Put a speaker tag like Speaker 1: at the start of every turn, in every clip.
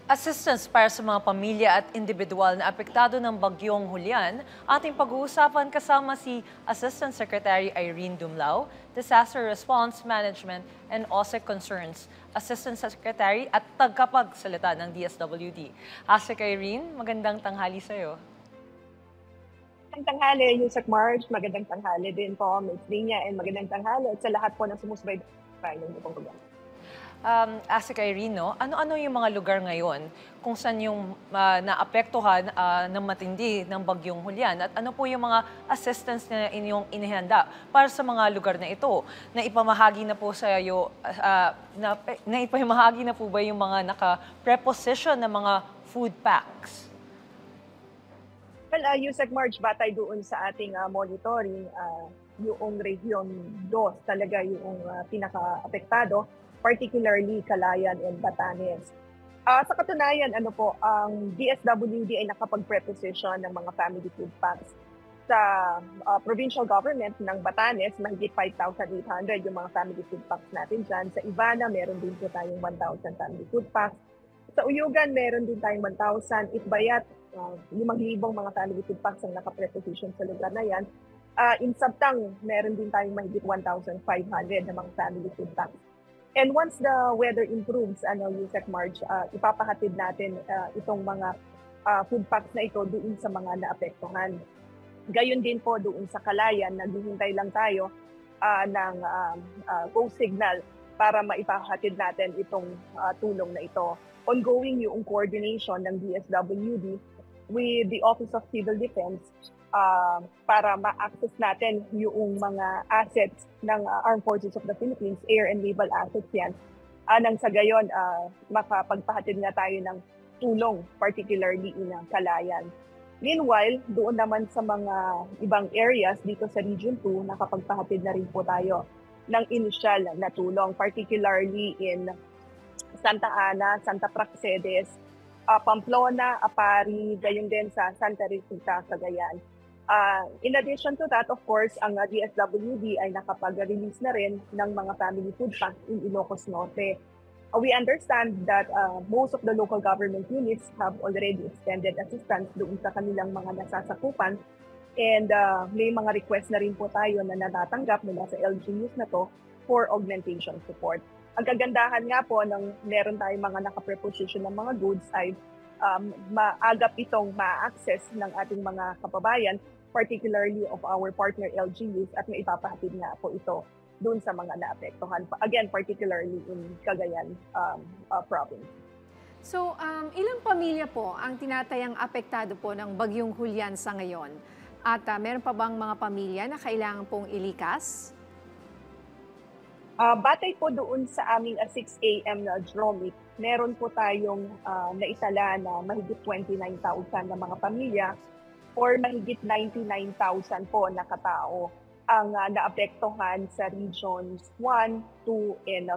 Speaker 1: Assistance para sa mga pamilya at individual na apektado ng bagyong Julian, ating pag-uusapan kasama si Assistant Secretary Irene Dumlao, Disaster Response Management and OSEC Concerns, Assistant Secretary at tagapagsalita ng DSWD. Asek Irene, magandang tanghali sa iyo.
Speaker 2: Magandang tanghali, Yusek Marge. Magandang tanghali din po, Ms. Linya, and magandang tanghali at sa lahat po ng sumusubaybay ng itong programa.
Speaker 1: Asek Irene, no? Ano-ano yung mga lugar ngayon kung saan yung naapektuhan ng matindi ng bagyong Julian? At ano po yung mga assistance na inyong inihanda para sa mga lugar na ito? Na ipamahagi na po sa iyo, na ipamahagi na po ba yung mga naka-preposition na mga food packs?
Speaker 2: Well, Yusek Marge, batay doon sa ating monitoring, yung Region 2 talaga yung pinaka-apektado, particularly Calayan and Batanes. Sa katunayan, ang DSWD ay nakapag-preposition ng mga family food packs sa provincial government ng Batanes, mahigit 5,800 yung mga family food packs natin dyan. Sa Ivana, meron din po tayong 1,000 family food packs. Sa Uyugan, meron din tayong 1,000. Itbayat, 5,000 mga family food packs ang nakapreposition sa lugar na yan. In Sabtang, meron din tayong mahigit 1,500 na mga family food packs. And once the weather improves, Yusek Marge, ipapahatid natin itong mga food packs na ito doon sa mga naapektuhan. Gayon din po doon sa Calayan, naghihintay lang tayo ng go signal para maipahatid natin itong tulong na ito. Ongoing yung coordination ng DSWD with the Office of Civil Defense para ma-access natin yung mga assets ng Armed Forces of the Philippines, air and naval assets yan. Nang sa gayon, makapagpahatid nga tayo ng tulong, particularly in Calayan. Meanwhile, doon naman sa mga ibang areas dito sa Region 2, nakapagpahatid na rin po tayo ng initial na tulong, particularly in Santa Ana, Santa Praxedes, Pamplona, Apari, gayon din sa Santa Rita, Cagayan. In addition to that, of course, ang DSWD ay nakapag-release na rin ng mga family food packs in Ilocos Norte. We understand that most of the local government units have already extended assistance doon sa kanilang mga nasasakupan. And may mga request na rin po tayo na natatanggap mula sa LGUs na to for augmentation support. Ang kagandahan nga po ng meron tayong mga nakapreposition ng mga goods ay maagap itong ma-access ng ating mga kababayan, particularly of our partner LGUs, at maipapahatid nga po ito doon sa mga naapektuhan. Again, particularly in Cagayan province.
Speaker 3: So, ilang pamilya po ang tinatayang apektado po ng bagyong Julian sa ngayon? At meron pa bang mga pamilya na kailangan pong ilikas?
Speaker 2: Batay po doon sa aming 6 a.m. na DROMIC, meron po tayong naitala na mahigit 29,000 na mga pamilya or mahigit 99,000 po na katao ang naapektuhan sa Regions 1, 2, and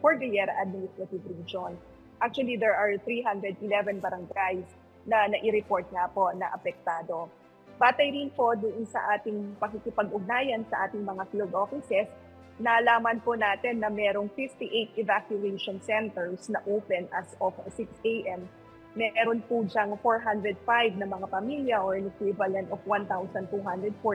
Speaker 2: Cordillera Administrative Region. Actually, there are 311 barangays na nai-report nga po na apektado. Batay rin po doon sa ating pakikipag-ugnayan sa ating mga field offices, nalaman po natin na merong 58 evacuation centers na open as of 6 a.m. Meron po diyang 405 na mga pamilya or an equivalent of 1,204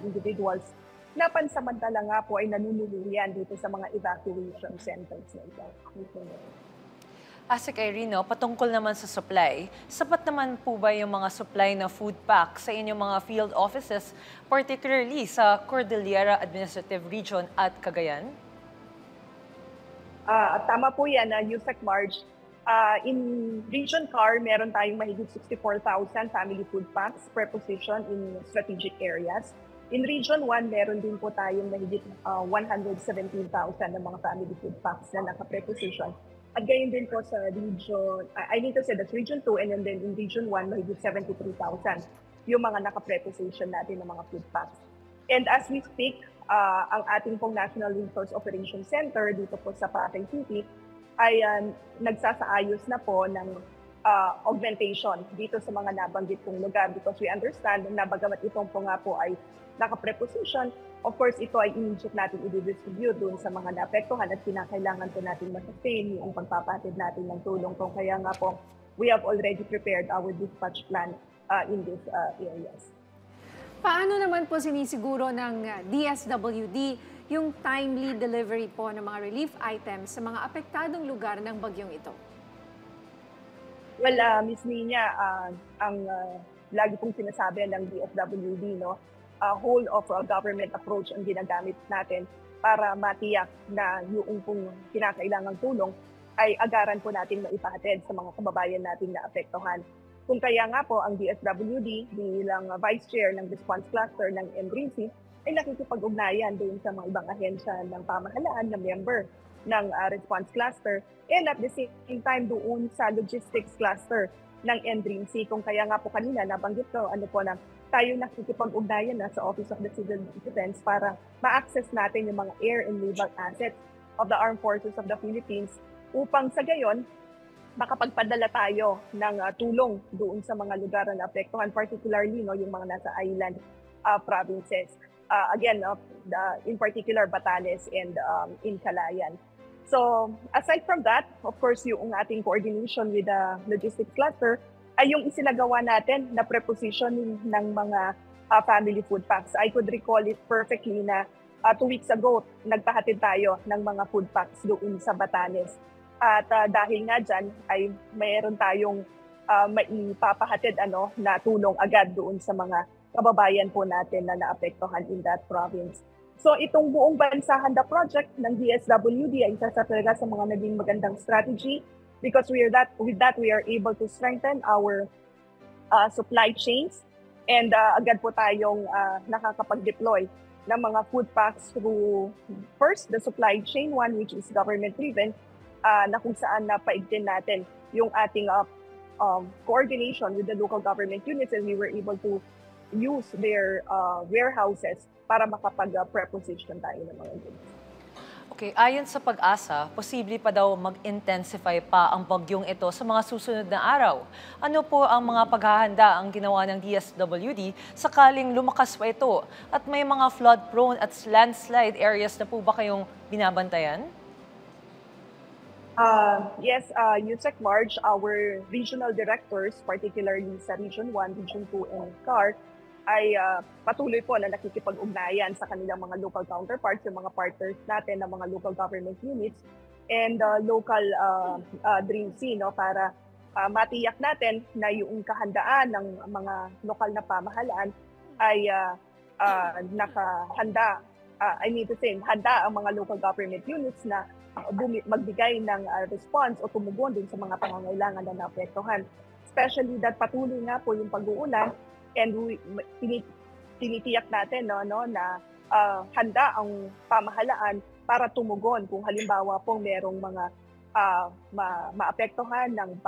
Speaker 2: individuals na pansamantala nga po ay nanunuluyan dito sa mga evacuation centers na ito.
Speaker 1: Asek Irene, patungkol naman sa supply, sapat naman po ba yung mga supply na food pack sa inyong mga field offices, particularly sa Cordillera Administrative Region at Cagayan?
Speaker 2: Tama po yan, Yusek Marge. In Region CAR, meron tayong mahigit 64,000 family food packs preposition in strategic areas. In Region 1, meron din po tayong mahigit 117,000 na mga family food packs na naka-preposition. At gayon din po sa region, I need to say that's Region 2, and then in Region 1, mahigit 73,000 yung mga naka-preposition natin ng mga food packs. And as we speak, ang ating pong National Resource Operations Center dito po sa Pasay City ay nagsasaayos na po ng augmentation dito sa mga nabanggit pong lugar, because we understand na bagamat itong po nga po ay naka-preposition, of course ito ay immediate natin i-distribute doon sa mga naapektuhan at kinakailangan po natin ma-sustain yung pagpapatid natin ng tulong. Kaya nga po we have already prepared our dispatch plan in these areas.
Speaker 3: Paano naman po sinisiguro ng DSWD yung timely delivery po ng mga relief items sa mga apektadong lugar ng bagyong ito?
Speaker 2: Well, Ms. Nina, ang lagi pong sinasabi ng DSWD, no, whole of government approach ang ginagamit natin para matiyak na yung pong kinakailangang tulong ay agaran po natin maipahatid sa mga kababayan natin na apektuhan. Kung kaya nga po ang DSWD bilang Vice Chair ng Response Cluster ng MRINC ay nakikipag-ugnayan doon sa mga ibang ahensya ng pamahalaan na member ng Response Cluster and at the same time doon sa Logistics Cluster ng MRINC. Kung kaya nga po kanina nabanggit ko na tayo nakikipag-ugnayan na sa Office of the Civil Defense para ma-access natin yung mga air and naval assets of the Armed Forces of the Philippines upang sa gayon makapagpadala tayo ng tulong doon sa mga lugar na apektuhan, particularly yung mga nasa island provinces. In particular, Batanes and in Calayan. So, aside from that, of course, yung ating coordination with the logistics cluster ay yung isinagawa natin na prepositioning ng mga family food packs. I could recall it perfectly na 2 weeks ago, nagpahatid tayo ng mga food packs doon sa Batanes. At dahil nga dyan ay mayroon tayong maipapahatid na tulong agad doon sa mga kababayan po natin na naapektuhan in that province. So itong buong Bansa Handa project ng DSWD ay isa sa talaga sa mga naging magandang strategy because with that we are able to strengthen our supply chains and agad po tayong nakakapag-deploy ng mga food packs through first the supply chain one which is government driven na kung saan napaigtin natin yung ating coordination with the local government units and we were able to use their warehouses para makapag-preposition tayo ng mga goods.
Speaker 1: Okay, ayon sa Pag-asa, posible pa daw mag-intensify pa ang bagyong ito sa mga susunod na araw. Ano po ang mga paghahanda ang ginawa ng DSWD sakaling lumakas pa ito? At may mga flood-prone at landslide areas na po ba kayong binabantayan?
Speaker 2: Yes, Yusek Marge, our regional directors, particularly sa Region 1, Region 2, and CAR, ay patuloy po na nakikipag-ugnayan sa kanilang mga local counterparts, yung mga partners natin ng mga local government units and local Dream C, para matiyak natin na yung kahandaan ng mga lokal na pamahalaan ay nakahanda. Handa ang mga local government units na magbigay ng response o tumugon din sa mga pangangailangan na naapektuhan. Especially that patuloy nga po yung pag-uulan and tinitiyak natin na handa ang pamahalaan para tumugon kung halimbawa pong merong mga maapektuhan ng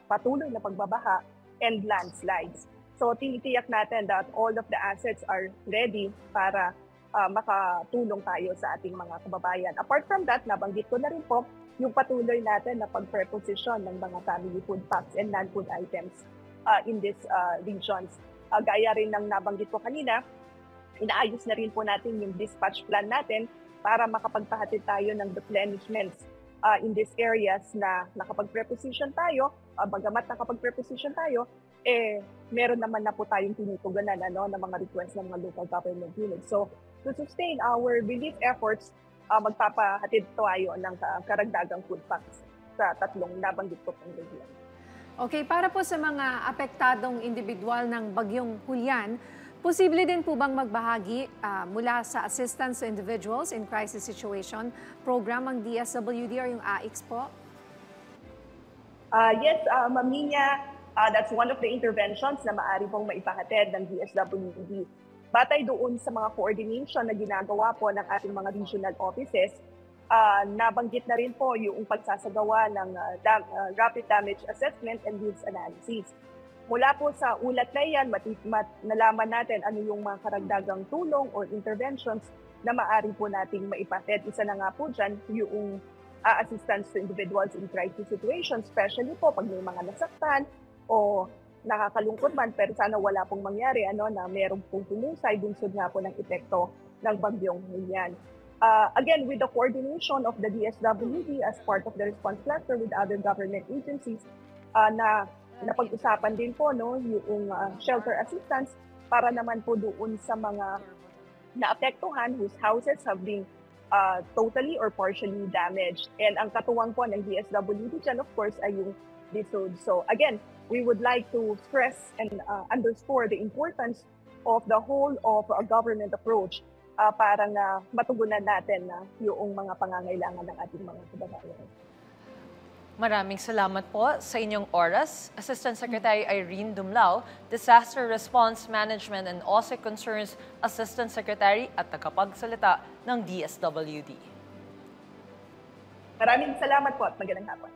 Speaker 2: patuloy na pagbabaha and landslides. So tinitiyak natin that all of the assets are ready para makatulong tayo sa ating mga kababayan. Apart from that, nabanggit ko na rin po yung patuloy natin na pag-preposition ng mga family food packs and non-food items in these regions. Gaya rin ng nabanggit ko kanina, inaayos na rin po natin yung dispatch plan natin para makapagpahatid tayo ng replenishments in these areas na nakapag-preposition tayo. Bagamat nakapag-preposition tayo, meron naman na po tayong tinutuganan ng mga requests ng mga local government units. So, to sustain our relief efforts, magpapahatid tayo ng karagdagang food packs sa tatlong nabanggit ko pang region.
Speaker 3: Okay, para po sa mga apektadong individual ng Bagyong Julian, posible din po bang magbahagi mula sa Assistance to Individuals in Crisis Situation program ang DSWD or yung AICS po?
Speaker 2: Yes, Ma'am Nina, that's one of the interventions na maaari pong maipahatid ng DSWD. Batay doon sa mga coordination na ginagawa po ng ating mga regional offices, nabanggit na rin po yung pagsasagawa ng rapid damage assessment and needs analysis. Mula po sa ulat na yan, nalaman natin ano yung mga karagdagang tulong or interventions na maaari po nating maipahatid. Isa na nga po dyan yung assistance to individuals in crisis situations, especially po pag may mga nasaktan o nakakalungkot man, pero sana wala pong mangyari na merong pong tumusay bunsod nga po ng epekto ng bagyong Julian. Again, with the coordination of the DSWD as part of the response cluster with other government agencies, na napag-usapan din po no, yung shelter assistance para naman po doon sa mga naapektuhan whose houses have been totally or partially damaged. And ang katuwang po ng DSWD dyan, of course, ay yung DSUD. So again, we would like to stress and underscore the importance of the whole of a government approach para na matugunan natin na yung mga pangangailangan ng ating mga kababayan.
Speaker 1: Maraming salamat po sa inyong oras. Assistant Secretary Irene Dumlao, Disaster Response Management and OSEC Concerns Assistant Secretary at tagapagsalita ng DSWD.
Speaker 2: Maraming salamat po at magandang hapon.